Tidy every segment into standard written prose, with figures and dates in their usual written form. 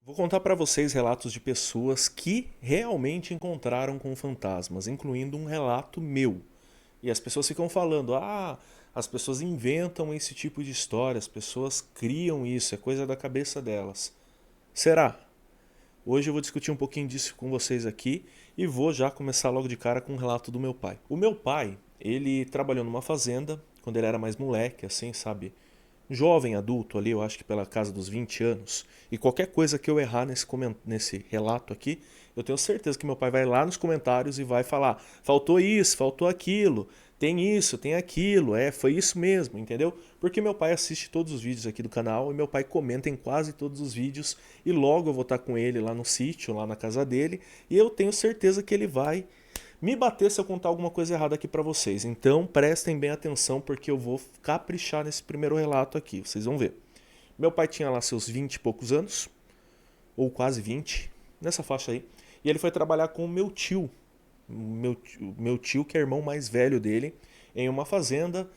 Vou contar para vocês relatos de pessoas que realmente encontraram com fantasmas, incluindo um relato meu. E as pessoas ficam falando: as pessoas inventam esse tipo de história, as pessoas criam isso, é coisa da cabeça delas. Será? Hoje eu vou discutir um pouquinho disso com vocês aqui e vou já começar logo de cara com um relato do meu pai. O meu pai, ele trabalhou numa fazenda quando ele era mais moleque, assim, sabe? Jovem adulto ali, eu acho que pela casa dos 20 anos. E qualquer coisa que eu errar nesse relato aqui, eu tenho certeza que meu pai vai lá nos comentários e vai falar: faltou isso, faltou aquilo, tem isso, tem aquilo, foi isso mesmo, entendeu? Porque meu pai assiste todos os vídeos aqui do canal e meu pai comenta em quase todos os vídeos e logo eu vou estar com ele lá no sítio, lá na casa dele, e eu tenho certeza que ele vai me bater se eu contar alguma coisa errada aqui pra vocês. Então prestem bem atenção porque eu vou caprichar nesse primeiro relato aqui, vocês vão ver. Meu pai tinha lá seus 20 e poucos anos, ou quase 20, nessa faixa aí, e ele foi trabalhar com o meu tio que é irmão mais velho dele, em uma fazenda,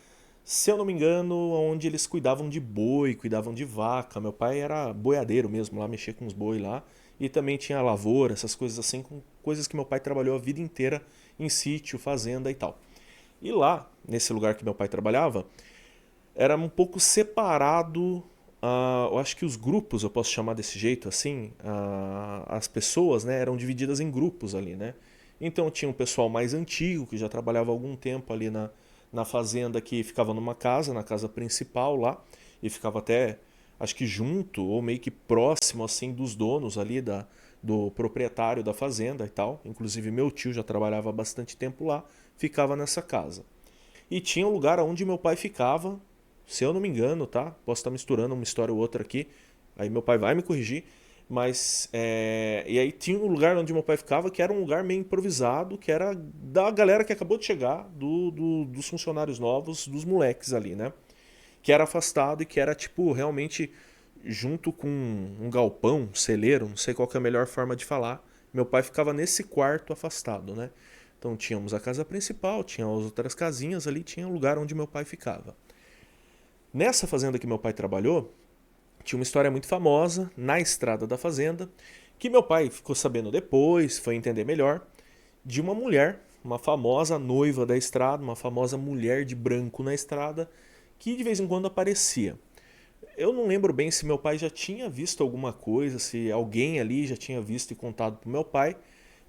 se eu não me engano, onde eles cuidavam de boi, cuidavam de vaca. Meu pai era boiadeiro mesmo, lá mexia com os boi lá. E também tinha lavoura, essas coisas assim, com coisas que meu pai trabalhou a vida inteira em sítio, fazenda e tal. E lá, nesse lugar que meu pai trabalhava, era um pouco separado. Eu acho que os grupos, eu posso chamar desse jeito assim, as pessoas, né, eram divididas em grupos ali, né? Então tinha um pessoal mais antigo que já trabalhava há algum tempo ali na fazenda, que ficava numa casa, na casa principal lá, e ficava até, acho que junto ou meio que próximo assim dos donos ali do proprietário da fazenda e tal. Inclusive meu tio já trabalhava há bastante tempo lá, ficava nessa casa. E tinha um lugar onde meu pai ficava, se eu não me engano, tá? Posso estar misturando uma história ou outra aqui, aí meu pai vai me corrigir. Mas, e aí tinha um lugar onde meu pai ficava que era um lugar meio improvisado, que era da galera que acabou de chegar, dos funcionários novos, dos moleques ali, né? Que era afastado e que era, tipo, realmente junto com um galpão, um celeiro, não sei qual que é a melhor forma de falar. Meu pai ficava nesse quarto afastado, né? Então tínhamos a casa principal, tinha as outras casinhas ali, tinha o lugar onde meu pai ficava. Nessa fazenda que meu pai trabalhou, tinha uma história muito famosa na estrada da fazenda, que meu pai ficou sabendo depois, foi entender melhor, de uma mulher, uma famosa noiva da estrada, uma famosa mulher de branco na estrada, que de vez em quando aparecia. Eu não lembro bem se meu pai já tinha visto alguma coisa, se alguém ali já tinha visto e contado pro meu pai,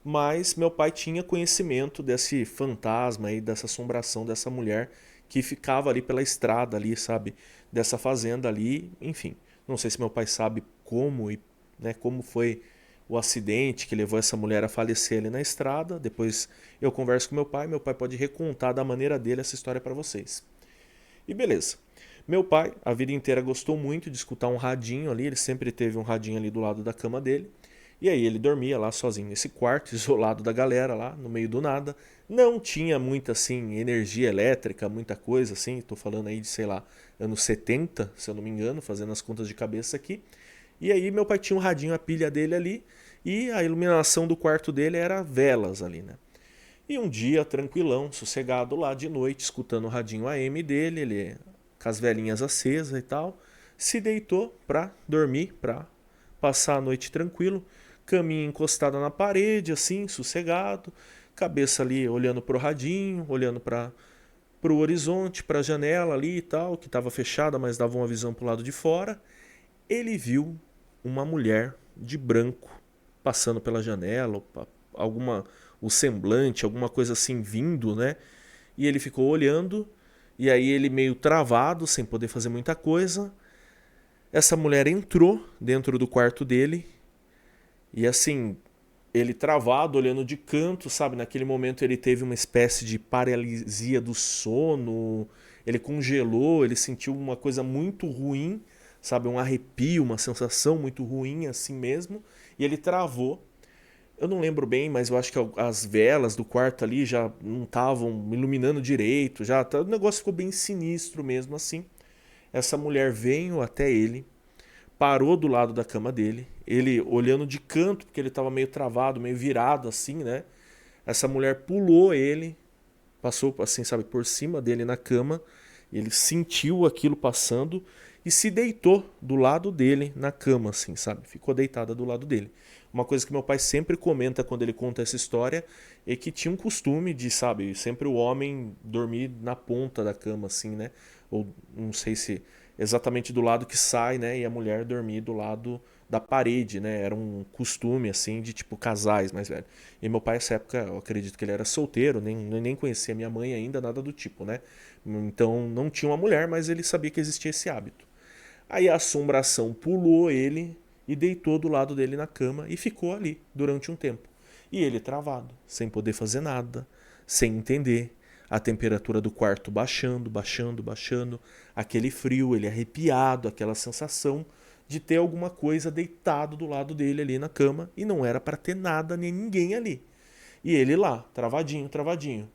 mas meu pai tinha conhecimento desse fantasma aí, dessa assombração dessa mulher que ficava ali pela estrada ali, sabe, dessa fazenda ali, enfim. Não sei se meu pai sabe como e, né, como foi o acidente que levou essa mulher a falecer ali na estrada. Depois eu converso com meu pai pode recontar da maneira dele essa história para vocês. E beleza. Meu pai, a vida inteira, gostou muito de escutar um radinho ali, ele sempre teve um radinho ali do lado da cama dele. E aí ele dormia lá sozinho nesse quarto, isolado da galera lá, no meio do nada. Não tinha muita assim energia elétrica, muita coisa assim, tô falando aí de, sei lá, anos 70, se eu não me engano, fazendo as contas de cabeça aqui. E aí meu pai tinha um radinho, a pilha dele ali, e a iluminação do quarto dele era velas ali, né? E um dia, tranquilão, sossegado lá de noite, escutando o radinho AM dele, ele com as velhinhas acesas e tal, se deitou pra dormir, pra passar a noite tranquilo, caminho encostada na parede, assim, sossegado, cabeça ali olhando pro radinho, olhando para pro horizonte, pra janela ali e tal, que estava fechada, mas dava uma visão pro lado de fora. Ele viu uma mulher de branco passando pela janela, alguma o semblante, alguma coisa assim vindo, né? E ele ficou olhando, e aí ele meio travado, sem poder fazer muita coisa. Essa mulher entrou dentro do quarto dele e assim, ele travado, olhando de canto, sabe? Naquele momento ele teve uma espécie de paralisia do sono, ele congelou, ele sentiu uma coisa muito ruim, sabe? Um arrepio, uma sensação muito ruim assim mesmo, e ele travou. Eu não lembro bem, mas eu acho que as velas do quarto ali já não estavam iluminando direito, já o negócio ficou bem sinistro mesmo assim. Essa mulher veio até ele, parou do lado da cama dele, ele olhando de canto, porque ele estava meio travado, meio virado assim, né? Essa mulher pulou ele, passou assim, sabe, por cima dele na cama, ele sentiu aquilo passando e se deitou do lado dele na cama, assim, sabe? Ficou deitada do lado dele. Uma coisa que meu pai sempre comenta quando ele conta essa história é que tinha um costume de, sabe, sempre o homem dormir na ponta da cama, assim, né? Ou não sei se exatamente do lado que sai, né? E a mulher dormir do lado da parede, né? Era um costume, assim, de tipo casais mais velhos. E meu pai, nessa época, eu acredito que ele era solteiro, nem conhecia minha mãe ainda, nada do tipo, né? Então não tinha uma mulher, mas ele sabia que existia esse hábito. Aí a assombração pulou ele e deitou do lado dele na cama e ficou ali durante um tempo. E ele travado, sem poder fazer nada, sem entender. A temperatura do quarto baixando, baixando, baixando. Aquele frio, ele arrepiado, aquela sensação de ter alguma coisa deitado do lado dele ali na cama e não era para ter nada nem ninguém ali. E ele lá, travadinho, travadinho.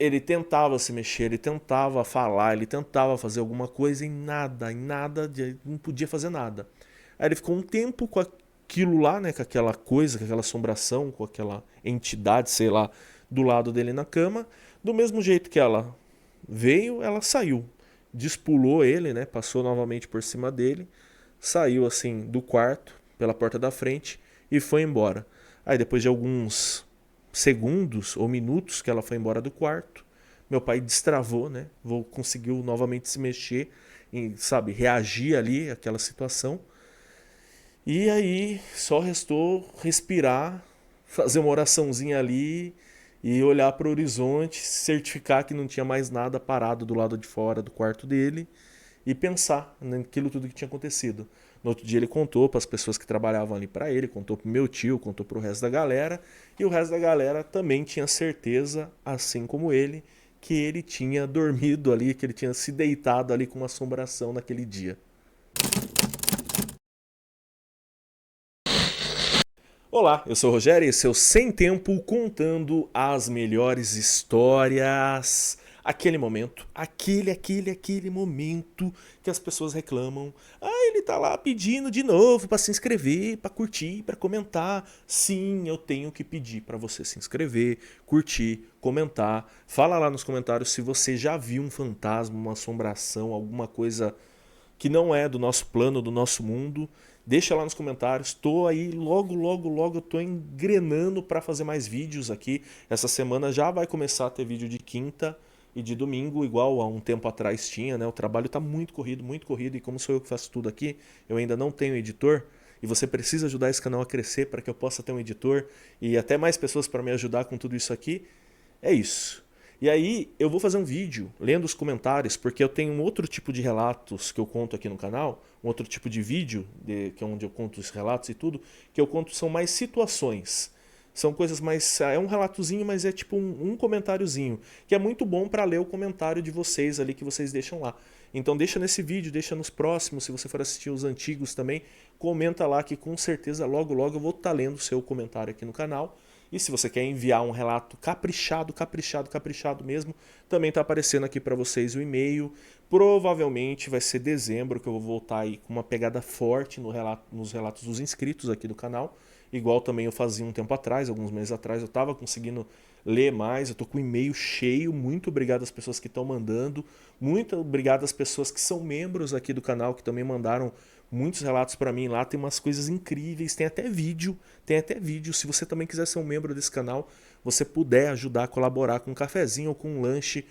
Ele tentava se mexer, ele tentava falar, ele tentava fazer alguma coisa e nada, não podia fazer nada. Aí ele ficou um tempo com aquilo lá, né, com aquela coisa, com aquela assombração, com aquela entidade, sei lá, do lado dele na cama. Do mesmo jeito que ela veio, ela saiu. Despulou ele, né, passou novamente por cima dele, saiu assim do quarto, pela porta da frente e foi embora. Aí depois de alguns segundos ou minutos que ela foi embora do quarto, meu pai destravou, né? Conseguiu novamente se mexer e, sabe, reagir ali àquela situação. E aí só restou respirar, fazer uma oraçãozinha ali e olhar para o horizonte, certificar que não tinha mais nada parado do lado de fora do quarto dele e pensar naquilo tudo que tinha acontecido. No outro dia ele contou para as pessoas que trabalhavam ali para ele, contou para o meu tio, contou para o resto da galera, e o resto da galera também tinha certeza, assim como ele, que ele tinha dormido ali, que ele tinha se deitado ali com uma assombração naquele dia. Olá, eu sou o Rogério e esse é o Sem Tempo contando as melhores histórias. Aquele momento, aquele momento que as pessoas reclamam. Ah, ele tá lá pedindo de novo para se inscrever, para curtir, para comentar. Sim, eu tenho que pedir para você se inscrever, curtir, comentar. Fala lá nos comentários se você já viu um fantasma, uma assombração, alguma coisa que não é do nosso plano, do nosso mundo. Deixa lá nos comentários. Estou aí logo eu estou engrenando para fazer mais vídeos aqui. Essa semana já vai começar a ter vídeo de quinta e de domingo, igual a um tempo atrás tinha, né? O trabalho está muito corrido, e como sou eu que faço tudo aqui, eu ainda não tenho editor, e você precisa ajudar esse canal a crescer para que eu possa ter um editor e até mais pessoas para me ajudar com tudo isso aqui. É isso. E aí eu vou fazer um vídeo lendo os comentários, porque eu tenho um outro tipo de relatos que eu conto aqui no canal, um outro tipo de vídeo, que é onde eu conto os relatos e tudo, que eu conto são mais situações. São coisas mais... É um relatozinho, mas é tipo um comentáriozinho, que é muito bom para ler o comentário de vocês ali que vocês deixam lá. Então deixa nesse vídeo, deixa nos próximos, se você for assistir os antigos também, comenta lá que com certeza logo eu vou estar lendo o seu comentário aqui no canal. E se você quer enviar um relato caprichado mesmo, também está aparecendo aqui para vocês o e-mail. Provavelmente vai ser dezembro que eu vou voltar aí com uma pegada forte nos relatos dos inscritos aqui do canal. Igual também eu fazia um tempo atrás, alguns meses atrás, eu estava conseguindo ler mais, eu tô com o e-mail cheio. Muito obrigado às pessoas que estão mandando. Muito obrigado às pessoas que são membros aqui do canal, que também mandaram muitos relatos para mim lá. Tem umas coisas incríveis, tem até vídeo. Se você também quiser ser um membro desse canal, você puder ajudar a colaborar com um cafezinho ou com um lanche,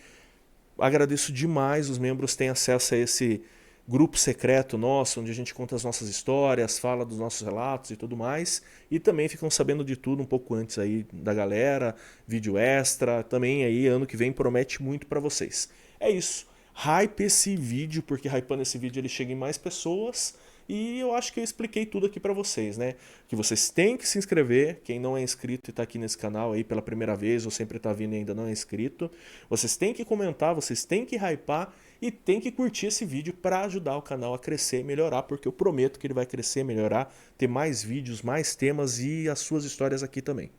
agradeço demais. Os membros têm acesso a esse grupo secreto nosso, onde a gente conta as nossas histórias, fala dos nossos relatos e tudo mais, e também ficam sabendo de tudo um pouco antes aí da galera, vídeo extra, também aí ano que vem promete muito para vocês. É isso, hype esse vídeo, porque hypando esse vídeo ele chega em mais pessoas, e eu acho que eu expliquei tudo aqui para vocês, né? Que vocês têm que se inscrever, quem não é inscrito e tá aqui nesse canal aí pela primeira vez, ou sempre tá vindo e ainda não é inscrito, vocês têm que comentar, vocês têm que hypar, e tem que curtir esse vídeo para ajudar o canal a crescer e melhorar, porque eu prometo que ele vai crescer, melhorar, ter mais vídeos, mais temas e as suas histórias aqui também.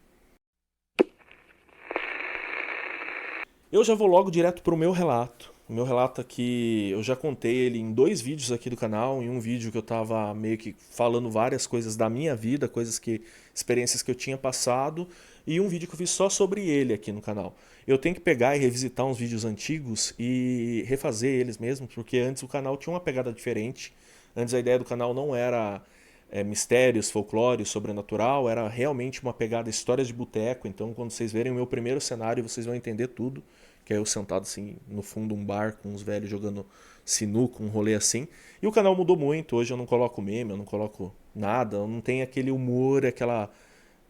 Eu já vou logo direto para o meu relato. O meu relato aqui, eu já contei ele em 2 vídeos aqui do canal, em um vídeo que eu tava meio que falando várias coisas da minha vida, experiências que eu tinha passado, e um vídeo que eu fiz só sobre ele aqui no canal. Eu tenho que pegar e revisitar uns vídeos antigos e refazer eles mesmo, porque antes o canal tinha uma pegada diferente. Antes a ideia do canal não era mistérios, folclore, sobrenatural, era realmente uma pegada histórias de boteco. Então quando vocês verem o meu primeiro cenário, vocês vão entender tudo. Que é eu sentado assim no fundo de um bar com uns velhos jogando sinuca, um rolê assim. E o canal mudou muito, hoje eu não coloco meme, eu não coloco nada, eu não tenho aquele humor, aquela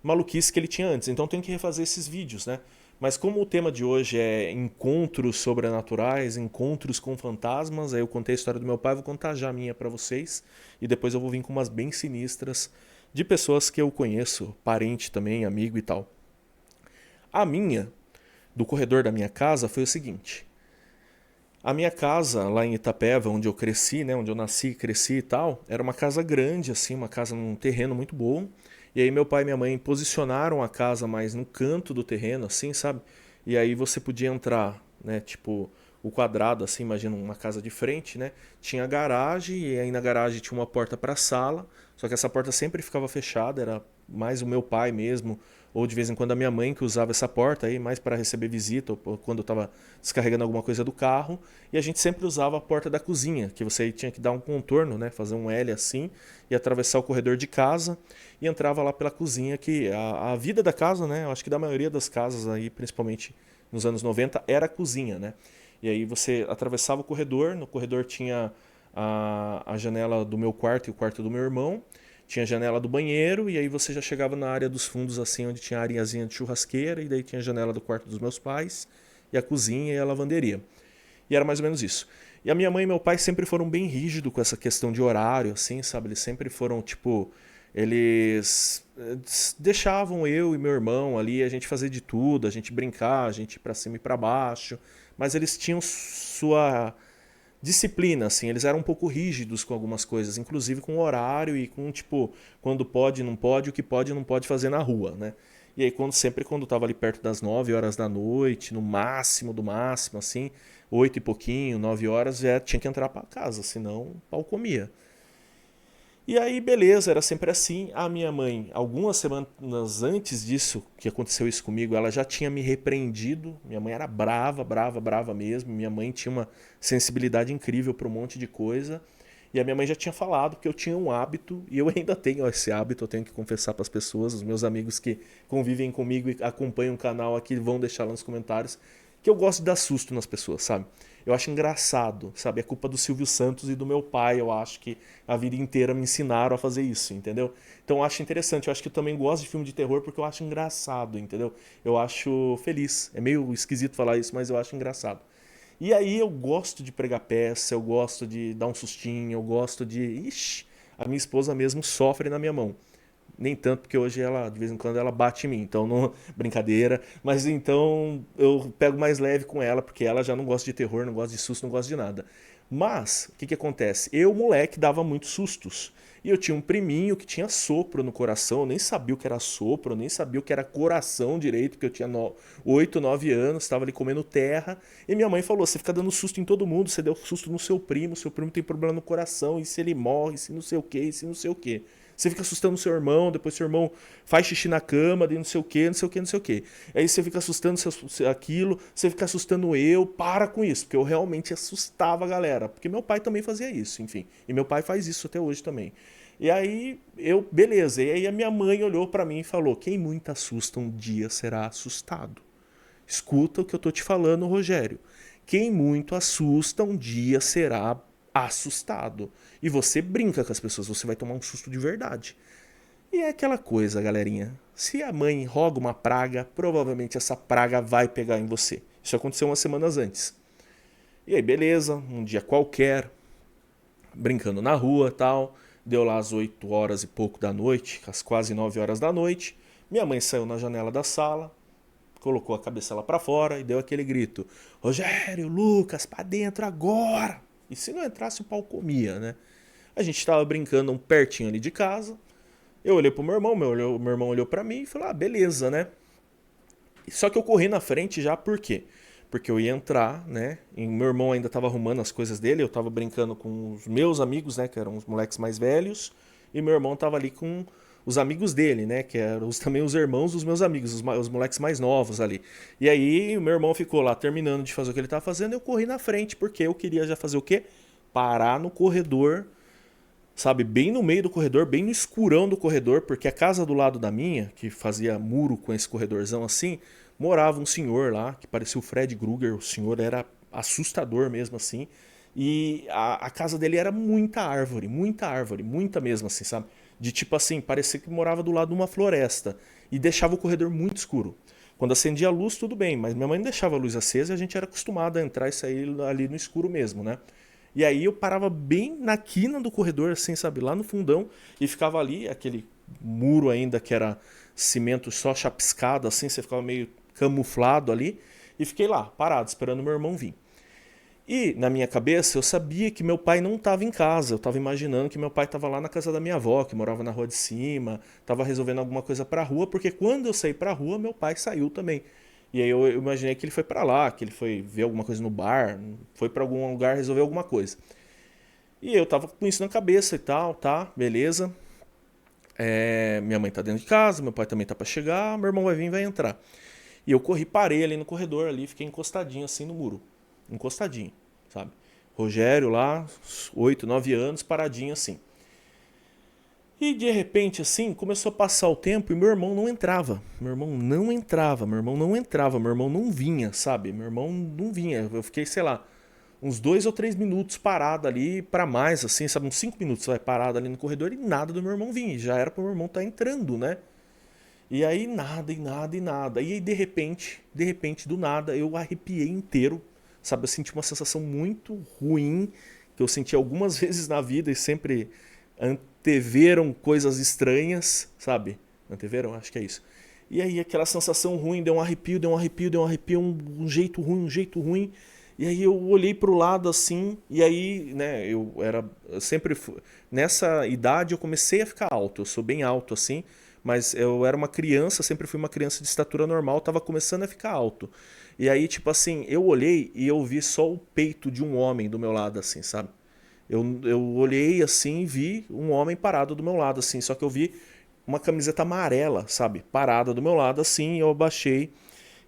maluquice que ele tinha antes. Então eu tenho que refazer esses vídeos, né? Mas como o tema de hoje é encontros sobrenaturais, encontros com fantasmas, aí eu contei a história do meu pai, vou contar já a minha pra vocês. E depois eu vou vir com umas bem sinistras de pessoas que eu conheço, parente também, amigo e tal. A minha do corredor da minha casa foi o seguinte. A minha casa lá em Itapeva, onde eu cresci, né, onde eu nasci, cresci e tal, era uma casa grande, assim, uma casa num terreno muito bom. E aí meu pai e minha mãe posicionaram a casa mais no canto do terreno, assim, sabe? E aí você podia entrar, né, tipo, o quadrado, assim, imagina uma casa de frente, né? Tinha garagem e aí na garagem tinha uma porta para a sala, só que essa porta sempre ficava fechada, era mais o meu pai mesmo, ou de vez em quando a minha mãe que usava essa porta aí, mais para receber visita, ou quando eu estava descarregando alguma coisa do carro. E a gente sempre usava a porta da cozinha, que você tinha que dar um contorno, né? Fazer um L assim, e atravessar o corredor de casa, e entrava lá pela cozinha, que a vida da casa, né? Eu acho que da maioria das casas aí, principalmente nos anos 90, era a cozinha, né? E aí você atravessava o corredor, no corredor tinha a janela do meu quarto e o quarto do meu irmão, tinha a janela do banheiro, e aí você já chegava na área dos fundos, assim, onde tinha a areazinha de churrasqueira, e daí tinha a janela do quarto dos meus pais, e a cozinha e a lavanderia. E era mais ou menos isso. E a minha mãe e meu pai sempre foram bem rígidos com essa questão de horário, assim, sabe? Eles sempre foram, tipo, eles deixavam eu e meu irmão ali, a gente fazer de tudo, a gente brincar, a gente ir pra cima e pra baixo, mas eles tinham sua disciplina, assim, eles eram um pouco rígidos com algumas coisas, inclusive com o horário e com, tipo, quando pode, não pode, o que pode não pode fazer na rua, né? E aí, sempre quando estava ali perto das 9 horas da noite, no máximo do máximo, assim, 8 e pouquinho, 9 horas, já tinha que entrar para casa, senão o pau comia. E aí, beleza, era sempre assim. A minha mãe, algumas semanas antes disso, que aconteceu isso comigo, ela já tinha me repreendido. Minha mãe era brava, brava, brava mesmo. Minha mãe tinha uma sensibilidade incrível para um monte de coisa. E a minha mãe já tinha falado que eu tinha um hábito, e eu ainda tenho esse hábito, eu tenho que confessar para as pessoas, os meus amigos que convivem comigo e acompanham o canal aqui vão deixar lá nos comentários, que eu gosto de dar susto nas pessoas, sabe? Eu acho engraçado, sabe? É culpa do Silvio Santos e do meu pai, eu acho que a vida inteira me ensinaram a fazer isso, entendeu? Então eu acho interessante, eu acho que eu também gosto de filme de terror porque eu acho engraçado, entendeu? Eu acho feliz. É meio esquisito falar isso, mas eu acho engraçado. E aí eu gosto de pregar peça, eu gosto de dar um sustinho, eu gosto de. Ixi, a minha esposa mesmo sofre na minha mão. Nem tanto porque hoje ela, de vez em quando, ela bate em mim, então não. Brincadeira. Mas então eu pego mais leve com ela, porque ela já não gosta de terror, não gosta de susto, não gosta de nada. Mas, o que que acontece? Eu, moleque, dava muitos sustos. E eu tinha um priminho que tinha sopro no coração, eu nem sabia o que era sopro, eu nem sabia o que era coração direito, porque eu tinha 8, 9 anos, estava ali comendo terra. E minha mãe falou: você fica dando susto em todo mundo, você deu susto no seu primo tem problema no coração, e se ele morre, se não sei o que, se não sei o que. Você fica assustando seu irmão, depois seu irmão faz xixi na cama, de não sei o que, não sei o que, não sei o que. Aí você fica assustando aquilo, você fica assustando eu, para com isso, porque eu realmente assustava a galera. Porque meu pai também fazia isso, enfim. E meu pai faz isso até hoje também. E aí eu, beleza. E aí a minha mãe olhou pra mim e falou: quem muito assusta um dia será assustado. Escuta o que eu tô te falando, Rogério. Quem muito assusta um dia será assustado. E você brinca com as pessoas, você vai tomar um susto de verdade. E é aquela coisa, galerinha. Se a mãe roga uma praga, provavelmente essa praga vai pegar em você. Isso aconteceu umas semanas antes. E aí, beleza, um dia qualquer, brincando na rua, tal, deu lá às 8 horas e pouco da noite, às quase 9 horas da noite. Minha mãe saiu na janela da sala, colocou a cabeça lá pra fora e deu aquele grito: Rogério, Lucas, pra dentro agora! E se não entrasse, o pau comia, né? A gente tava brincando um pertinho ali de casa. Eu olhei pro meu irmão, meu irmão olhou pra mim e falou: ah, beleza, né? Só que eu corri na frente já, por quê? porque eu ia entrar, né? E meu irmão ainda estava arrumando as coisas dele, eu estava brincando com os meus amigos, né? Que eram os moleques mais velhos, e meu irmão estava ali com os amigos dele, né? Que eram também os irmãos dos meus amigos, os moleques mais novos ali. E aí o meu irmão ficou lá terminando de fazer o que ele estava fazendo, eu corri na frente, porque eu queria já fazer o quê? Parar no corredor, sabe, bem no meio do corredor, bem no escurão do corredor, porque a casa do lado da minha, que fazia muro com esse corredorzão assim, morava um senhor lá, que parecia o Fred Krueger, o senhor era assustador mesmo assim, e a casa dele era muita árvore, muita mesmo assim, sabe? De tipo assim, parecia que morava do lado de uma floresta, e deixava o corredor muito escuro. Quando acendia a luz, tudo bem, mas minha mãe não deixava a luz acesa e a gente era acostumado a entrar e sair ali no escuro mesmo, né? E aí eu parava bem na quina do corredor, assim, sabe, lá no fundão, e ficava ali, aquele muro ainda que era cimento só chapiscado, assim, você ficava meio camuflado ali, e fiquei lá, parado, esperando meu irmão vir. E na minha cabeça eu sabia que meu pai não estava em casa, eu estava imaginando que meu pai estava lá na casa da minha avó, que morava na rua de cima, estava resolvendo alguma coisa para a rua, porque quando eu saí para a rua, meu pai saiu também. E aí eu imaginei que ele foi para lá, que ele foi ver alguma coisa no bar, foi para algum lugar resolver alguma coisa. E eu tava com isso na cabeça e tal, tá, beleza. Minha mãe tá dentro de casa, meu pai também tá para chegar, meu irmão vai vir e vai entrar. E eu corri, parei ali no corredor ali, fiquei encostadinho assim no muro. Encostadinho, sabe? Rogério lá, 8, 9 anos, paradinho assim. E de repente, assim, começou a passar o tempo e meu irmão não entrava. Meu irmão não entrava, meu irmão não entrava, meu irmão não vinha, sabe? Meu irmão não vinha. Eu fiquei, sei lá, uns 2 ou 3 minutos parado ali, pra mais, assim, sabe? Uns 5 minutos vai parado ali no corredor e nada do meu irmão vinha. E já era pro meu irmão estar entrando, né? E aí nada, e nada, e nada. E aí de repente, do nada, eu arrepiei inteiro, sabe? Eu senti uma sensação muito ruim, que eu senti algumas vezes na vida e sempre anteveram coisas estranhas, sabe? Anteveram? Acho que é isso. E aí aquela sensação ruim, deu um arrepio, deu um arrepio, deu um arrepio, um jeito ruim, um jeito ruim. E aí eu olhei pro lado assim, e aí, né, eu sempre nessa idade eu comecei a ficar alto, eu sou bem alto assim, mas eu era uma criança, sempre fui uma criança de estatura normal, tava começando a ficar alto. E aí, tipo assim, eu olhei e eu vi só o peito de um homem do meu lado, assim, sabe? Eu olhei assim e vi um homem parado do meu lado, assim, só que eu vi uma camiseta amarela, sabe? Parada do meu lado, assim, eu abaixei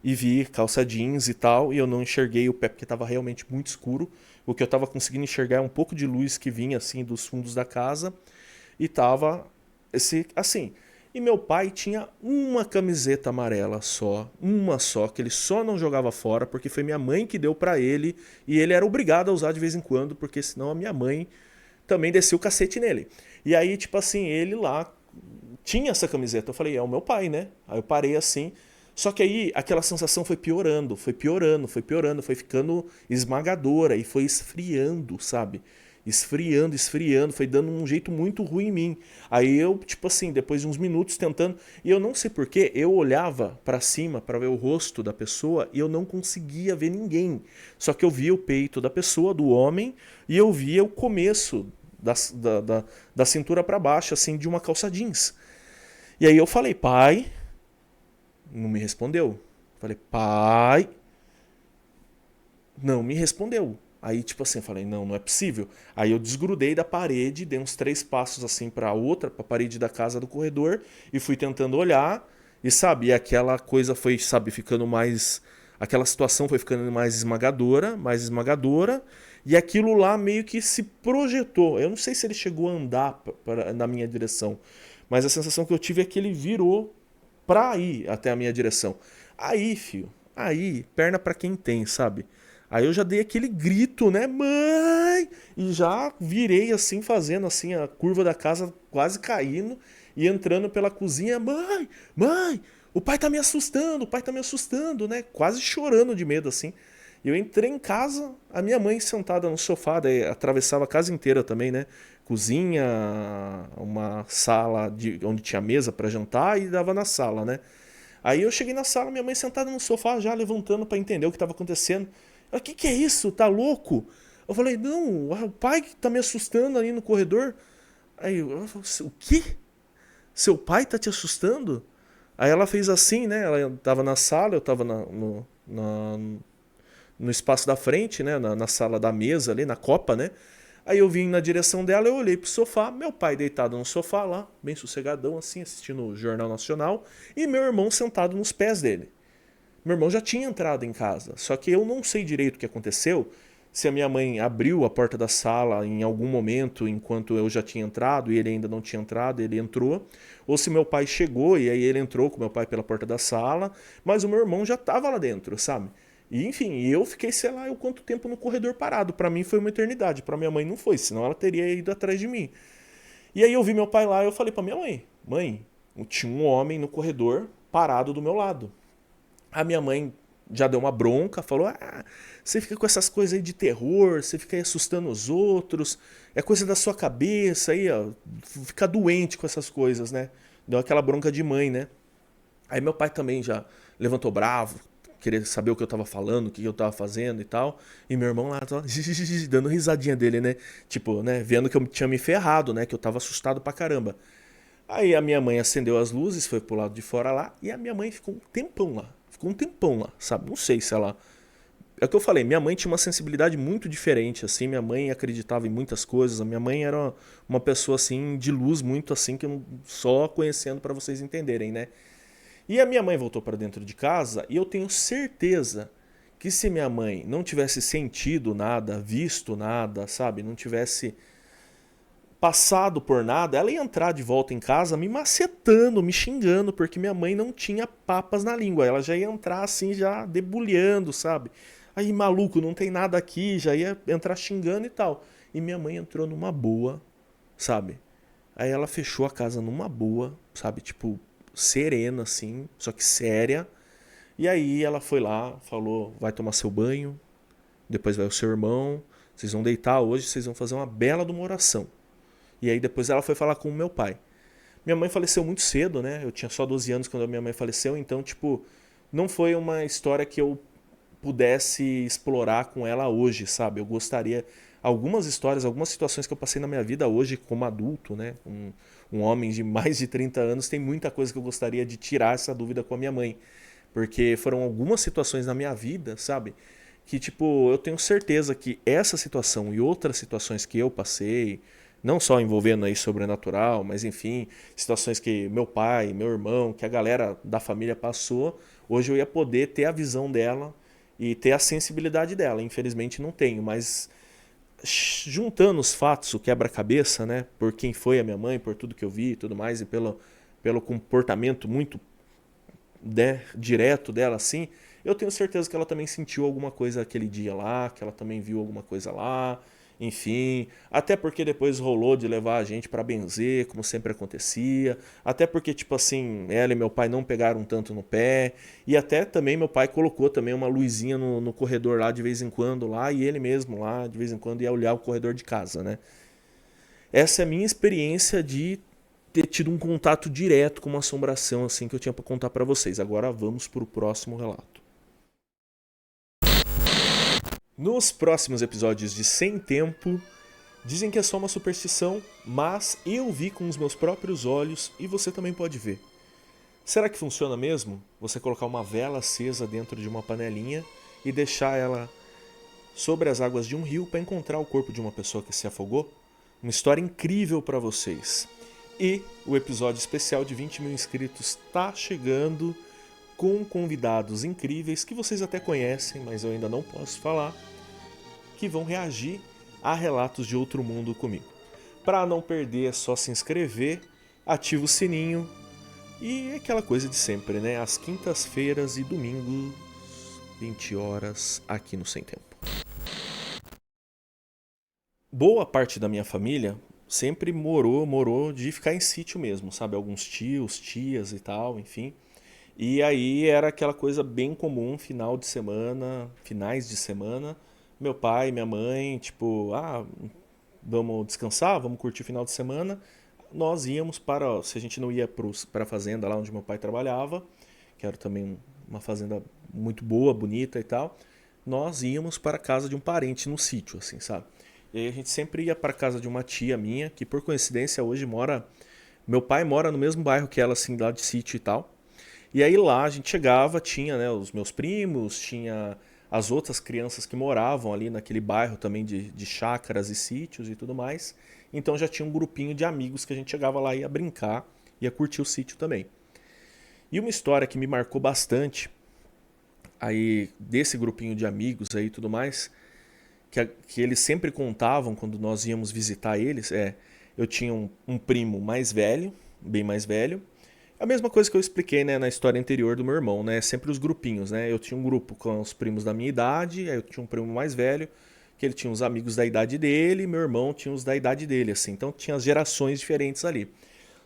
e vi calça jeans e tal, e eu não enxerguei o pé porque estava realmente muito escuro. O que eu estava conseguindo enxergar é um pouco de luz que vinha assim dos fundos da casa e tava esse assim. E meu pai tinha uma camiseta amarela só, uma só, que ele só não jogava fora porque foi minha mãe que deu pra ele e ele era obrigado a usar de vez em quando, porque senão a minha mãe também descia o cacete nele. E aí, tipo assim, ele lá tinha essa camiseta. Eu falei, é o meu pai, né? Aí eu parei assim. Só que aí aquela sensação foi piorando, foi piorando, foi piorando, foi ficando esmagadora e foi esfriando, sabe? Esfriando, esfriando, foi dando um jeito muito ruim em mim. Aí eu, tipo assim, depois de uns minutos tentando, e eu não sei porquê, eu olhava pra cima pra ver o rosto da pessoa e eu não conseguia ver ninguém. Só que eu via o peito da pessoa, do homem, e eu via o começo da cintura pra baixo, assim, de uma calça jeans. E aí eu falei, pai, não me respondeu. Falei, pai, não me respondeu. Aí, tipo assim, eu falei, não, não é possível. Aí eu desgrudei da parede, dei uns 3 passos assim pra outra, pra parede da casa do corredor, e fui tentando olhar, e sabe, e aquela coisa foi, sabe, ficando mais. Aquela situação foi ficando mais esmagadora, e aquilo lá meio que se projetou. Eu não sei se ele chegou a andar na minha direção, mas a sensação que eu tive é que ele virou pra ir até a minha direção. Aí, filho, aí, perna pra quem tem, sabe? Aí eu já dei aquele grito, né, mãe? E já virei assim, fazendo assim a curva da casa, quase caindo e entrando pela cozinha, mãe, mãe, o pai tá me assustando, o pai tá me assustando, né? Quase chorando de medo assim. Eu entrei em casa, a minha mãe sentada no sofá, daí atravessava a casa inteira também, né? Cozinha, uma sala onde tinha mesa para jantar e dava na sala, né? Aí eu cheguei na sala, minha mãe sentada no sofá já levantando para entender o que estava acontecendo. O que é isso? Tá louco? Eu falei, não, o pai que tá me assustando ali no corredor. Aí eu falei, o quê? Seu pai tá te assustando? Aí ela fez assim, né? Ela tava na sala, eu tava no espaço da frente, né, na sala da mesa ali, na copa, né? Aí eu vim na direção dela, eu olhei pro sofá, meu pai deitado no sofá lá, bem sossegadão assim, assistindo o Jornal Nacional, e meu irmão sentado nos pés dele. Meu irmão já tinha entrado em casa, só que eu não sei direito o que aconteceu, se a minha mãe abriu a porta da sala em algum momento enquanto eu já tinha entrado e ele ainda não tinha entrado, ele entrou, ou se meu pai chegou e aí ele entrou com meu pai pela porta da sala, mas o meu irmão já estava lá dentro, sabe? E enfim, eu fiquei, sei lá, eu quanto tempo no corredor parado. Pra mim foi uma eternidade, pra minha mãe não foi, senão ela teria ido atrás de mim. E aí eu vi meu pai lá e eu falei pra minha mãe: "Mãe, tinha um homem no corredor parado do meu lado". A minha mãe já deu uma bronca, falou: "Ah, você fica com essas coisas aí de terror, você fica aí assustando os outros, é coisa da sua cabeça aí, ó, fica doente com essas coisas, né?". Deu aquela bronca de mãe, né? Aí meu pai também já levantou bravo, querer saber o que eu tava falando, o que eu tava fazendo e tal. E meu irmão lá tava dando risadinha dele, né? Tipo, né? Vendo que eu tinha me ferrado, né? Que eu tava assustado pra caramba. Aí a minha mãe acendeu as luzes, foi pro lado de fora lá, e a minha mãe ficou um tempão lá. Ficou um tempão lá, sabe? Não sei se ela. É o que eu falei, minha mãe tinha uma sensibilidade muito diferente, assim. Minha mãe acreditava em muitas coisas. A minha mãe era uma pessoa, assim, de luz, muito assim, que eu só conhecendo pra vocês entenderem, né? E a minha mãe voltou para dentro de casa e eu tenho certeza que se minha mãe não tivesse sentido nada, visto nada, sabe, não tivesse passado por nada, ela ia entrar de volta em casa me macetando, me xingando, porque minha mãe não tinha papas na língua. Ela já ia entrar assim, já debulhando, sabe? Aí, maluco, não tem nada aqui, já ia entrar xingando e tal. E minha mãe entrou numa boa, sabe? Aí ela fechou a casa numa boa, sabe? Tipo, serena, assim, só que séria. E aí ela foi lá, falou: vai tomar seu banho, depois vai o seu irmão, vocês vão deitar hoje, vocês vão fazer uma bela de uma oração. E aí depois ela foi falar com o meu pai. Minha mãe faleceu muito cedo, né? Eu tinha só 12 anos quando a minha mãe faleceu, então, tipo, não foi uma história que eu pudesse explorar com ela hoje, sabe? Eu gostaria. Algumas histórias, algumas situações que eu passei na minha vida hoje como adulto, né? Um homem de mais de 30 anos, tem muita coisa que eu gostaria de tirar essa dúvida com a minha mãe. Porque foram algumas situações na minha vida, sabe? Que, tipo, eu tenho certeza que essa situação e outras situações que eu passei, não só envolvendo aí sobrenatural, mas enfim, situações que meu pai, meu irmão, que a galera da família passou, hoje eu ia poder ter a visão dela e ter a sensibilidade dela. Infelizmente não tenho, mas juntando os fatos, o quebra-cabeça, né? Por quem foi a minha mãe, por tudo que eu vi e tudo mais, e pelo comportamento muito, né, direto dela, assim, eu tenho certeza que ela também sentiu alguma coisa aquele dia lá, que ela também viu alguma coisa lá, enfim. Até porque depois rolou de levar a gente pra benzer, como sempre acontecia. Até porque, tipo assim, ela e meu pai não pegaram tanto no pé. E até também meu pai colocou também uma luzinha no corredor lá de vez em quando lá, e ele mesmo lá de vez em quando ia olhar o corredor de casa, né? Essa é a minha experiência de ter tido um contato direto com uma assombração assim que eu tinha pra contar pra vocês. Agora vamos pro próximo relato. Nos próximos episódios de Sem Tempo, dizem que é só uma superstição, mas eu vi com os meus próprios olhos e você também pode ver. Será que funciona mesmo? Você colocar uma vela acesa dentro de uma panelinha e deixar ela sobre as águas de um rio para encontrar o corpo de uma pessoa que se afogou? Uma história incrível para vocês. E o episódio especial de 20 mil inscritos está chegando com convidados incríveis que vocês até conhecem, mas eu ainda não posso falar, que vão reagir a relatos de outro mundo comigo. Para não perder, é só se inscrever, ativa o sininho e aquela coisa de sempre, né? Às quintas-feiras e domingos, 20 horas, aqui no Sem Tempo. Boa parte da minha família sempre morou de ficar em sítio mesmo, sabe? Alguns tios, tias e tal, enfim. E aí era aquela coisa bem comum, finais de semana, meu pai, minha mãe, tipo, vamos descansar, vamos curtir o final de semana. Nós íamos para, se a gente não ia para a fazenda lá onde meu pai trabalhava, que era também uma fazenda muito boa, bonita e tal, nós íamos para a casa de um parente no sítio, assim, sabe? E aí a gente sempre ia para a casa de uma tia minha, que por coincidência hoje mora, meu pai mora no mesmo bairro que ela, assim, lá de sítio e tal. E aí lá a gente chegava, tinha, né, os meus primos, tinha as outras crianças que moravam ali naquele bairro também de chácaras e sítios e tudo mais. Então já tinha um grupinho de amigos que a gente chegava lá e ia brincar, ia curtir o sítio também. E uma história que me marcou bastante aí desse grupinho de amigos aí e tudo mais, que eles sempre contavam quando nós íamos visitar eles, eu tinha um primo mais velho, bem mais velho. A mesma coisa que eu expliquei, né, na história anterior do meu irmão, né? Sempre os grupinhos, né? Eu tinha um grupo com os primos da minha idade, aí eu tinha um primo mais velho, que ele tinha os amigos da idade dele, e meu irmão tinha os da idade dele, assim. Então tinha as gerações diferentes ali.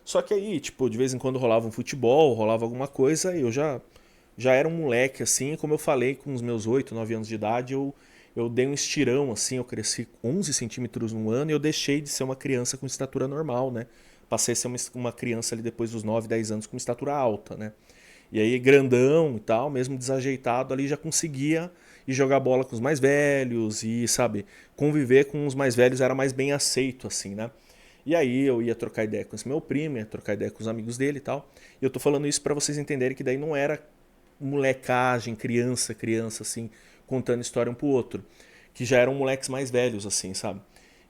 Só que aí, tipo, de vez em quando rolava um futebol, rolava alguma coisa, e eu já era um moleque, assim, como eu falei, com os meus 8 9 anos de idade, eu dei um estirão, assim, eu cresci 11 centímetros num ano e eu deixei de ser uma criança com estatura normal, né? Passei a ser uma criança ali depois dos 9 10 anos com estatura alta, né? E aí, grandão e tal, mesmo desajeitado, ali já conseguia ir jogar bola com os mais velhos e, sabe, conviver com os mais velhos era mais bem aceito, assim, né? E aí eu ia trocar ideia com esse meu primo, ia trocar ideia com os amigos dele e tal. E eu tô falando isso pra vocês entenderem que daí não era molecagem, criança, assim, contando história um pro outro. Que já eram moleques mais velhos, assim, sabe?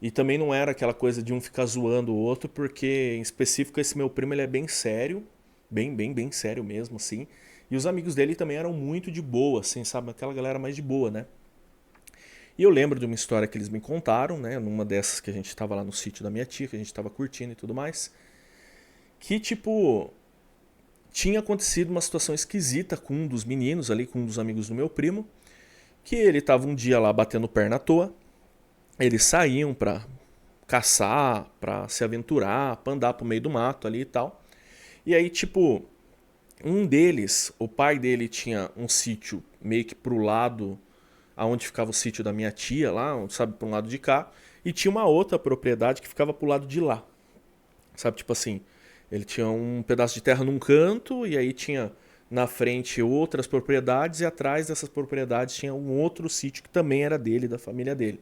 E também não era aquela coisa de um ficar zoando o outro, porque em específico esse meu primo ele é bem sério, bem sério mesmo, assim. E os amigos dele também eram muito de boa, assim, sabe? Aquela galera mais de boa, né? E eu lembro de uma história que eles me contaram, né? Numa dessas que a gente tava lá no sítio da minha tia, que a gente tava curtindo e tudo mais. Que, tipo, tinha acontecido uma situação esquisita com um dos meninos ali, com um dos amigos do meu primo. Que ele tava um dia lá batendo perna à toa. Eles saíam pra caçar, pra se aventurar, pra andar pro meio do mato ali e tal. E aí, tipo, um deles, o pai dele tinha um sítio meio que pro lado aonde ficava o sítio da minha tia lá, sabe, para um lado de cá, e tinha uma outra propriedade que ficava pro lado de lá. Sabe, tipo assim, ele tinha um pedaço de terra num canto e aí tinha na frente outras propriedades e atrás dessas propriedades tinha um outro sítio que também era dele, da família dele.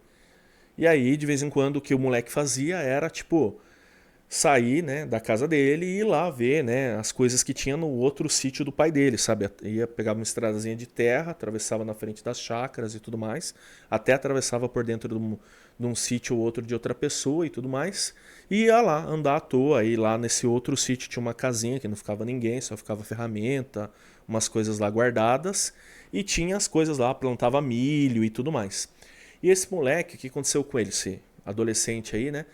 E aí, de vez em quando, o que o moleque fazia era, tipo, sair, né, da casa dele e ir lá ver, né, as coisas que tinha no outro sítio do pai dele, sabe? Ia pegar uma estradazinha de terra, atravessava na frente das chácaras e tudo mais, até atravessava por dentro de um sítio ou outro de outra pessoa e tudo mais, e ia lá andar à toa. Aí lá nesse outro sítio tinha uma casinha que não ficava ninguém, só ficava ferramenta, umas coisas lá guardadas, e tinha as coisas lá, plantava milho e tudo mais. E esse moleque, o que aconteceu com ele? Esse adolescente aí, né?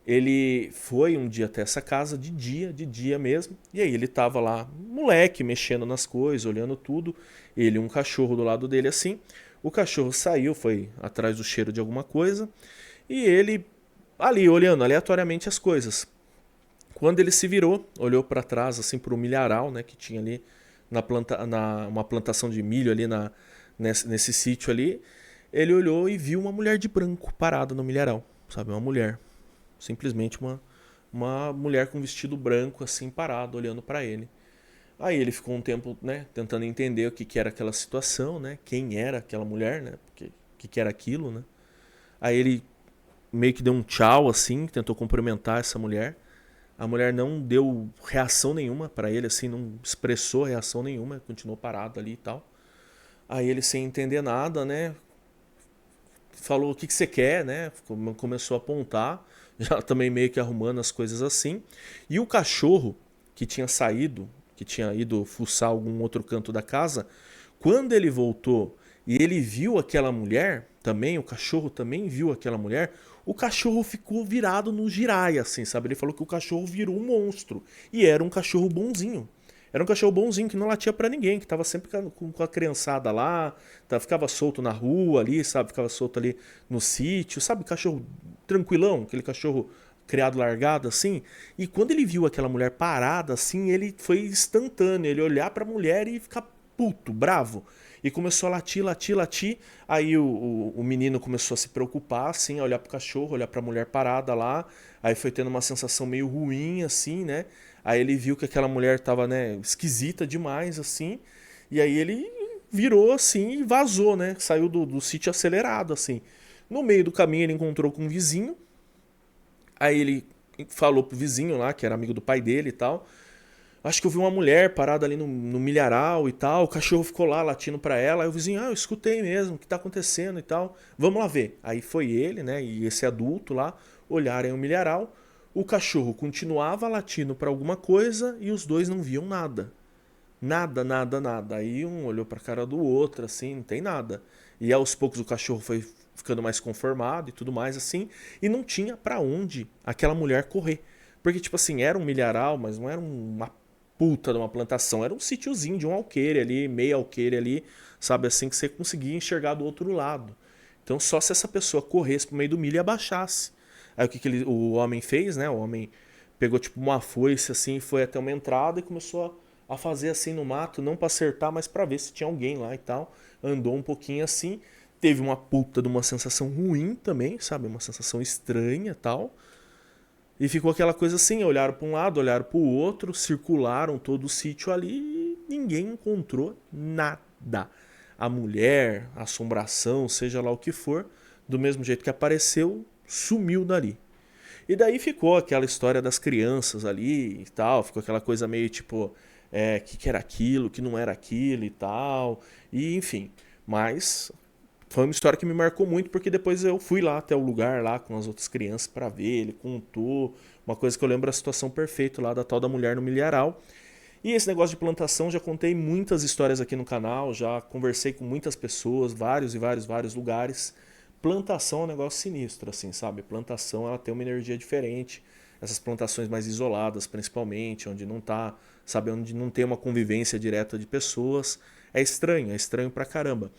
Ele foi um dia até essa casa, de dia mesmo, e aí ele tava lá, moleque, mexendo nas coisas, olhando tudo, ele e um cachorro do lado dele assim, o cachorro saiu, foi atrás do cheiro de alguma coisa, e ele ali olhando aleatoriamente as coisas. Quando ele se virou, olhou para trás assim para o milharal, né, que tinha ali uma plantação de milho ali nesse sítio ali, ele olhou e viu uma mulher de branco parada no milharal, sabe, uma mulher. Simplesmente uma mulher com vestido branco assim parado olhando para ele. Aí ele ficou um tempo, né, tentando entender o que era aquela situação, né, quem era aquela mulher, né, porque o que era aquilo, né. Aí ele meio que deu um tchau assim, tentou cumprimentar essa mulher. A mulher não deu reação nenhuma para ele, assim, não expressou reação nenhuma, continuou parado ali e tal. Aí ele sem entender nada, né, falou o que você quer, né? Começou a apontar, já também meio que arrumando as coisas assim. E o cachorro que tinha saído, que tinha ido fuçar algum outro canto da casa, quando ele voltou e ele viu aquela mulher, também o cachorro também viu aquela mulher, o cachorro ficou virado no giraia, assim, sabe? Ele falou que o cachorro virou um monstro e era um cachorro bonzinho. Era um cachorro bonzinho que não latia pra ninguém, que tava sempre com a criançada lá, ficava solto na rua ali, sabe? Ficava solto ali no sítio, sabe? Cachorro tranquilão, aquele cachorro criado largado assim. E quando ele viu aquela mulher parada assim, ele foi instantâneo, ele olhar pra mulher e ficar puto, bravo. E começou a latir. Aí o menino começou a se preocupar, assim, a olhar pro cachorro, olhar pra mulher parada lá. Aí foi tendo uma sensação meio ruim, assim, né? Aí ele viu que aquela mulher tava, né, esquisita demais, assim. E aí ele virou, assim, e vazou, né? Saiu do sítio acelerado, assim. No meio do caminho ele encontrou com um vizinho. Aí ele falou pro vizinho lá, que era amigo do pai dele e tal. acho que eu vi uma mulher parada ali no milharal e tal, o cachorro ficou lá latindo pra ela, aí o vizinho, eu escutei mesmo, o que tá acontecendo e tal, vamos lá ver. Aí foi ele, né, e esse adulto lá, olharem o milharal, o cachorro continuava latindo pra alguma coisa e os dois não viam nada. Nada, nada, nada. Aí um olhou pra cara do outro, assim, não tem nada. E aos poucos o cachorro foi ficando mais conformado e tudo mais, assim, e não tinha pra onde aquela mulher correr. Porque, tipo assim, era um milharal, mas não era uma puta de uma plantação, era um sítiozinho de um alqueire ali, meio alqueire ali, sabe, assim, que você conseguia enxergar do outro lado. Então só se essa pessoa corresse pro meio do milho e abaixasse. Aí o que, o homem fez, né? O homem pegou tipo uma foice assim, foi até uma entrada e começou a fazer assim no mato, não pra acertar, mas pra ver se tinha alguém lá e tal. Andou um pouquinho assim, teve uma puta de uma sensação ruim também, sabe? Uma sensação estranha e tal. E ficou aquela coisa assim, olharam para um lado, olharam para o outro, circularam todo o sítio ali e ninguém encontrou nada. A mulher, a assombração, seja lá o que for, do mesmo jeito que apareceu, sumiu dali. E daí ficou aquela história das crianças ali e tal, ficou aquela coisa meio tipo, que era aquilo, que não era aquilo e tal, e enfim. Mas foi uma história que me marcou muito porque depois eu fui lá até o lugar lá com as outras crianças para ver, ele contou, uma coisa que eu lembro a situação perfeita lá da tal da mulher no milharal. E esse negócio de plantação, já contei muitas histórias aqui no canal, já conversei com muitas pessoas, vários e vários, vários lugares. Plantação é um negócio sinistro, assim, sabe? Plantação, ela tem uma energia diferente. Essas plantações mais isoladas, principalmente, onde não tá, sabe, onde não tem uma convivência direta de pessoas. É estranho pra caramba.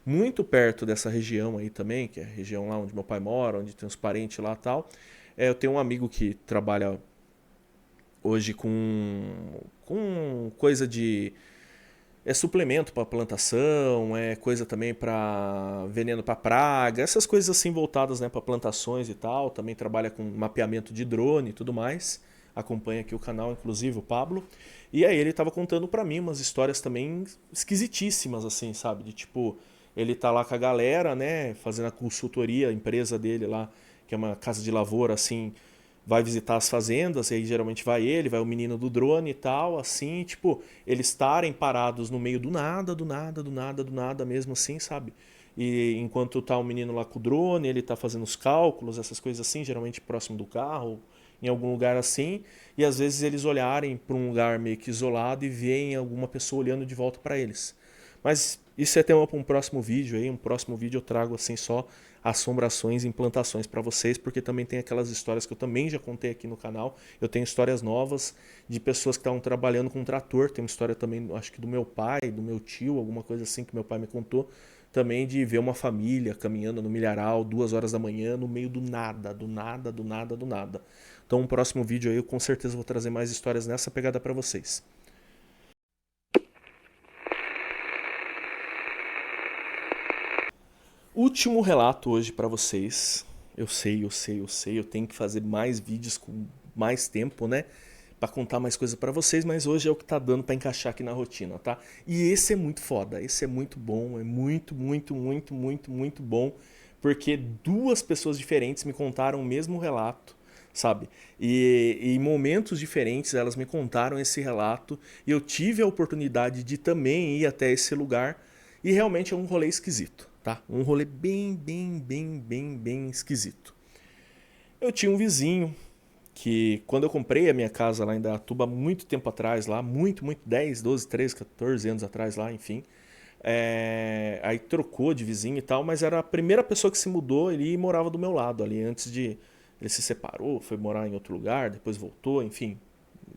Muito perto dessa região aí também, que é a região lá onde meu pai mora, onde tem uns parentes lá e tal. Eu tenho um amigo que trabalha hoje com coisa de suplemento para plantação, é coisa também para veneno para praga, essas coisas assim voltadas, né, para plantações e tal. Também trabalha com mapeamento de drone e tudo mais. Acompanha aqui o canal, inclusive o Pablo. E aí ele tava contando para mim umas histórias também esquisitíssimas assim, sabe, de tipo ele tá lá com a galera, né, fazendo a consultoria, a empresa dele lá, que é uma casa de lavoura assim, vai visitar as fazendas, e aí geralmente vai ele, vai o menino do drone e tal, assim, tipo, eles estarem parados no meio do nada, do nada, do nada, do nada mesmo assim, sabe? E enquanto tá o menino lá com o drone, ele tá fazendo os cálculos, essas coisas assim, geralmente próximo do carro, em algum lugar assim, e às vezes eles olharem para um lugar meio que isolado e veem alguma pessoa olhando de volta para eles. Mas isso é tema para um próximo vídeo aí, um próximo vídeo eu trago assim só assombrações e implantações para vocês, porque também tem aquelas histórias que eu também já contei aqui no canal. Eu tenho histórias novas de pessoas que estavam trabalhando com trator. Tem uma história também, acho que do meu pai, do meu tio, alguma coisa assim que meu pai me contou. Também de ver uma família caminhando no milharal, 2 horas da manhã, no meio do nada, do nada, do nada, do nada. Então, um próximo vídeo aí eu com certeza vou trazer mais histórias nessa pegada para vocês. Último relato hoje para vocês. Eu tenho que fazer mais vídeos com mais tempo, né? Pra contar mais coisa para vocês, mas hoje é o que tá dando para encaixar aqui na rotina, tá? E esse é muito foda, esse é muito bom, é muito, muito, muito, muito, muito bom, porque duas pessoas diferentes me contaram o mesmo relato, sabe? E em momentos diferentes elas me contaram esse relato e eu tive a oportunidade de também ir até esse lugar e realmente é um rolê esquisito, tá? Um rolê bem, bem, bem, bem, bem esquisito. Eu tinha um vizinho que quando eu comprei a minha casa lá em Datuba, muito tempo atrás lá, muito, 10, 12, 13, 14 anos atrás lá, enfim. Aí trocou de vizinho e tal, mas era a primeira pessoa que se mudou, ele morava do meu lado ali, antes de... Ele se separou, foi morar em outro lugar, depois voltou, enfim.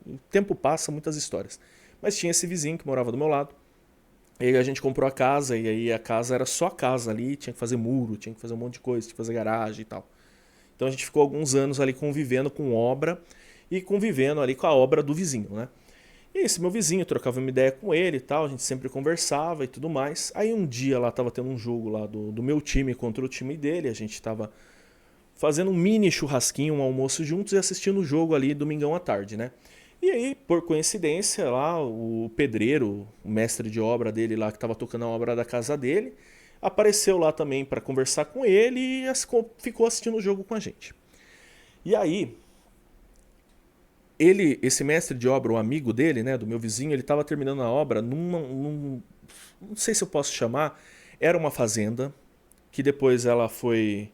O tempo passa, muitas histórias. Mas tinha esse vizinho que morava do meu lado. E aí a gente comprou a casa, e aí a casa era só casa ali, tinha que fazer muro, tinha que fazer um monte de coisa, tinha que fazer garagem e tal. Então a gente ficou alguns anos ali convivendo com obra e convivendo ali com a obra do vizinho, né? E esse meu vizinho, eu trocava uma ideia com ele e tal, a gente sempre conversava e tudo mais. Aí um dia lá tava tendo um jogo lá do meu time contra o time dele, a gente tava fazendo um mini churrasquinho, um almoço juntos e assistindo o jogo ali domingão à tarde, né? E aí, por coincidência, lá o pedreiro, o mestre de obra dele lá que estava tocando a obra da casa dele, apareceu lá também para conversar com ele e ficou assistindo o jogo com a gente. E aí, esse mestre de obra, o amigo dele, né, do meu vizinho, ele estava terminando a obra não sei se eu posso chamar, era uma fazenda, que depois ela foi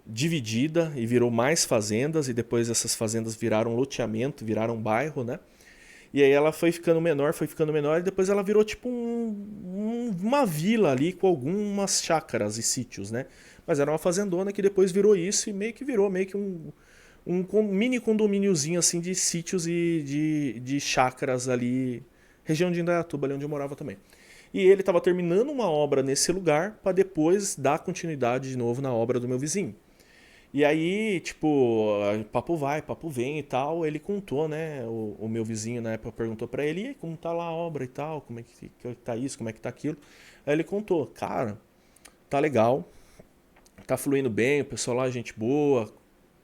dividida e virou mais fazendas, e depois essas fazendas viraram loteamento, viraram bairro, né? E aí ela foi ficando menor, e depois ela virou tipo uma vila ali com algumas chácaras e sítios, né? Mas era uma fazendona que depois virou isso e meio que virou meio que um mini condomíniozinho assim de sítios e de chácaras ali, região de Indaiatuba, ali onde eu morava também. E ele estava terminando uma obra nesse lugar para depois dar continuidade de novo na obra do meu vizinho. E aí, tipo, papo vai, papo vem e tal, ele contou, né? O meu vizinho na época perguntou pra ele, e aí, como tá lá a obra e tal, como é que tá isso, como é que tá aquilo. Aí ele contou, cara, tá legal, tá fluindo bem, o pessoal lá é gente boa,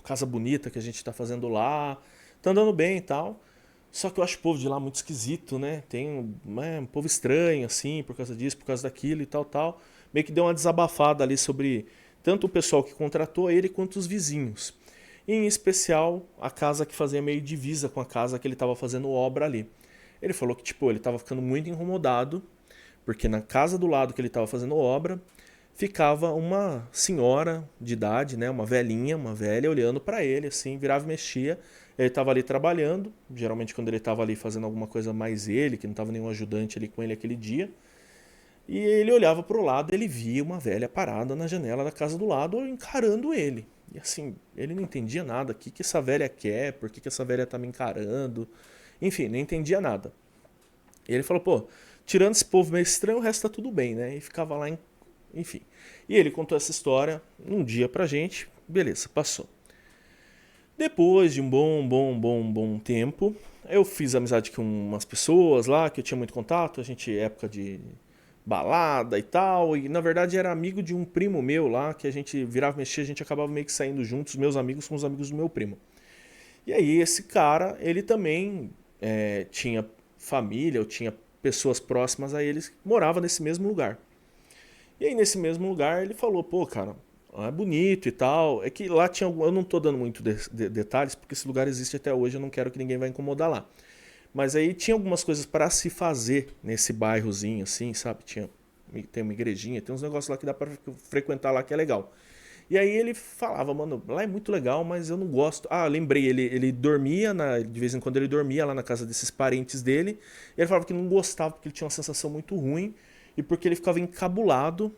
casa bonita que a gente tá fazendo lá, tá andando bem e tal. Só que eu acho o povo de lá muito esquisito, né? Tem um povo estranho, assim, por causa disso, por causa daquilo e tal, tal. Meio que deu uma desabafada ali sobre tanto o pessoal que contratou ele quanto os vizinhos. E, em especial, a casa que fazia meio divisa com a casa que ele estava fazendo obra ali. Ele falou que, tipo, ele estava ficando muito incomodado, porque na casa do lado que ele estava fazendo obra, ficava uma senhora de idade, né, uma velhinha, uma velha, olhando para ele, assim, virava e mexia. Ele estava ali trabalhando, geralmente quando ele estava ali fazendo alguma coisa mais ele, que não estava nenhum ajudante ali com ele aquele dia. E ele olhava para o lado, ele via uma velha parada na janela da casa do lado, encarando ele. E assim, ele não entendia nada, o que essa velha quer, por que essa velha tá me encarando. Enfim, não entendia nada. E ele falou, pô, tirando esse povo meio estranho, o resto tá tudo bem, né? E ficava lá, enfim. E ele contou essa história um dia pra gente, beleza, passou. Depois de um bom tempo, eu fiz amizade com umas pessoas lá, que eu tinha muito contato, a gente, época de balada e tal, e na verdade era amigo de um primo meu lá, que a gente virava e mexia, a gente acabava meio que saindo juntos, meus amigos com os amigos do meu primo. E aí esse cara, ele também tinha família, ou tinha pessoas próximas a eles que moravam nesse mesmo lugar. E aí nesse mesmo lugar ele falou, pô, cara, é bonito e tal. É que lá tinha algum. Eu não tô dando muito detalhes, porque esse lugar existe até hoje, eu não quero que ninguém vá incomodar lá. Mas aí tinha algumas coisas para se fazer nesse bairrozinho, assim, sabe? Tem uma igrejinha, tem uns negócios lá que dá para frequentar lá que é legal. E aí ele falava, mano, lá é muito legal, mas eu não gosto. Ah, lembrei, ele dormia, de vez em quando ele dormia lá na casa desses parentes dele. E ele falava que não gostava, porque ele tinha uma sensação muito ruim e porque ele ficava encabulado,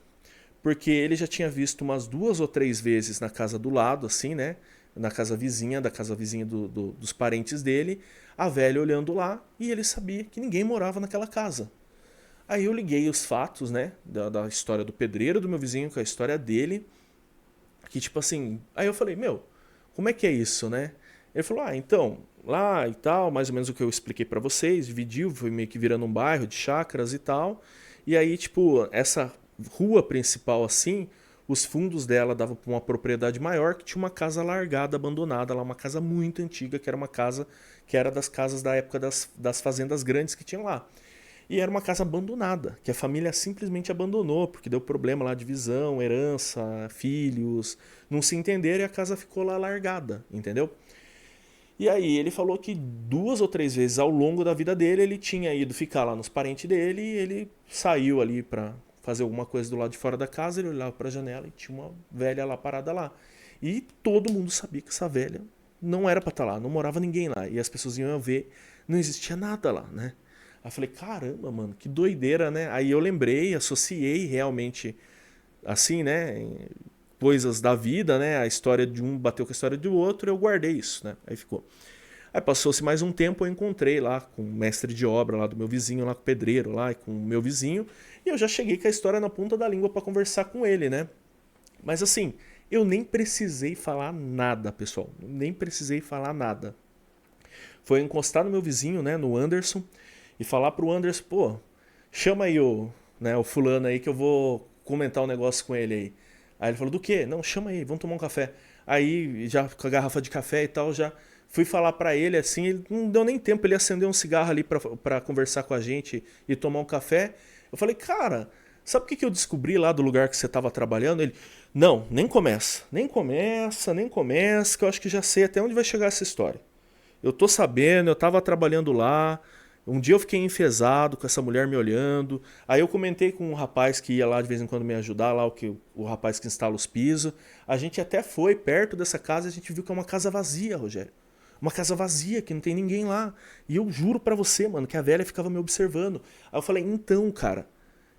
porque ele já tinha visto umas 2 ou 3 vezes na casa do lado, assim, né? Na casa vizinha, da casa vizinha dos parentes dele, a velha olhando lá, e ele sabia que ninguém morava naquela casa. Aí eu liguei os fatos, né, da história do pedreiro do meu vizinho com a história dele, que tipo assim, aí eu falei, meu, como é que é isso, né? Ele falou, ah, então, lá e tal, mais ou menos o que eu expliquei pra vocês, dividiu, foi meio que virando um bairro de chácaras e tal, e aí, tipo, essa rua principal assim, os fundos dela davam para uma propriedade maior que tinha uma casa largada, abandonada lá, uma casa muito antiga, que era uma casa que era das casas da época das fazendas grandes que tinham lá. E era uma casa abandonada, que a família simplesmente abandonou, porque deu problema lá, divisão, herança, filhos, não se entenderam e a casa ficou lá largada, entendeu? E aí ele falou que 2 ou 3 vezes ao longo da vida dele ele tinha ido ficar lá nos parentes dele e ele saiu ali pra fazer alguma coisa do lado de fora da casa, ele olhava pra janela e tinha uma velha lá parada lá. E todo mundo sabia que essa velha não era pra estar lá, não morava ninguém lá. E as pessoas iam ver, não existia nada lá, né? Aí eu falei, caramba, mano, que doideira, né? Aí eu lembrei, associei realmente, assim, né? Coisas da vida, né? A história de um bateu com a história do outro, eu guardei isso, né? Aí ficou. Aí passou-se mais um tempo, eu encontrei lá com o mestre de obra lá do meu vizinho, lá com o pedreiro lá, e com o meu vizinho, e eu já cheguei com a história na ponta da língua para conversar com ele, né? Mas assim, eu nem precisei falar nada, pessoal, nem precisei falar nada. Foi encostar no meu vizinho, né, no Anderson, e falar pro Anderson, pô, chama aí o fulano aí que eu vou comentar um negócio com ele aí. Aí ele falou, do quê? Não, chama aí, vamos tomar um café. Aí, já com a garrafa de café e tal, já fui falar pra ele assim, ele não deu nem tempo, ele acendeu um cigarro ali pra conversar com a gente e tomar um café. Eu falei, cara, sabe o que eu descobri lá do lugar que você tava trabalhando? Ele, não, nem começa, que eu acho que já sei até onde vai chegar essa história. eu tô sabendo, eu tava trabalhando lá. Um dia eu fiquei enfesado com essa mulher me olhando. Aí eu comentei com um rapaz que ia lá de vez em quando me ajudar, lá o rapaz que instala os pisos. A gente até foi perto dessa casa e a gente viu que é uma casa vazia, Rogério. Uma casa vazia, que não tem ninguém lá. E eu juro pra você, mano, que a velha ficava me observando. Aí eu falei, então, cara,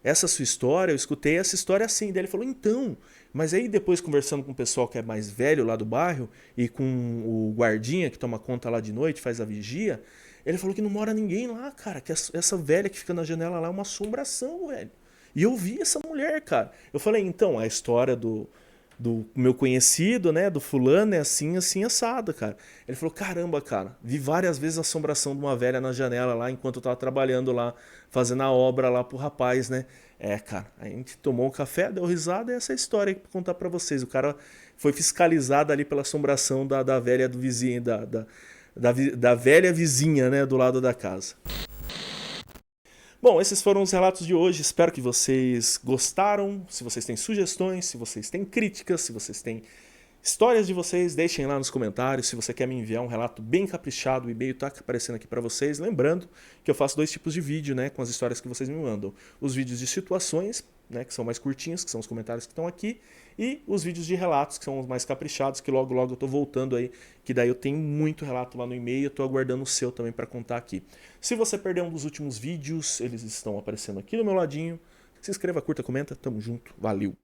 essa sua história, eu escutei essa história assim. Daí ele falou, então. Mas aí depois conversando com o pessoal que é mais velho lá do bairro e com o guardinha que toma conta lá de noite, faz a vigia, ele falou que não mora ninguém lá, cara. Que essa velha que fica na janela lá é uma assombração, velho. E eu vi essa mulher, cara. Eu falei, então, a história do meu conhecido, né, do fulano, é assim, assim, assada, cara. Ele falou, caramba, cara, vi várias vezes a assombração de uma velha na janela lá, enquanto eu tava trabalhando lá, fazendo a obra lá pro rapaz, né. É, cara, a gente tomou um café, deu risada, e essa é a história aí pra contar pra vocês. O cara foi fiscalizado ali pela assombração da velha do vizinho, da velha vizinha, né, do lado da casa. Bom, esses foram os relatos de hoje. Espero que vocês gostaram. Se vocês têm sugestões, se vocês têm críticas, se vocês têm histórias de vocês, deixem lá nos comentários. Se você quer me enviar um relato bem caprichado, o e-mail tá aparecendo aqui para vocês. Lembrando que eu faço dois tipos de vídeo, né, com as histórias que vocês me mandam. Os vídeos de situações, né, que são mais curtinhos, que são os comentários que estão aqui, e os vídeos de relatos, que são os mais caprichados, que logo logo eu tô voltando aí, que daí eu tenho muito relato lá no e-mail, eu tô aguardando o seu também para contar aqui. Se você perdeu um dos últimos vídeos, eles estão aparecendo aqui do meu ladinho. Se inscreva, curta, comenta, tamo junto, valeu!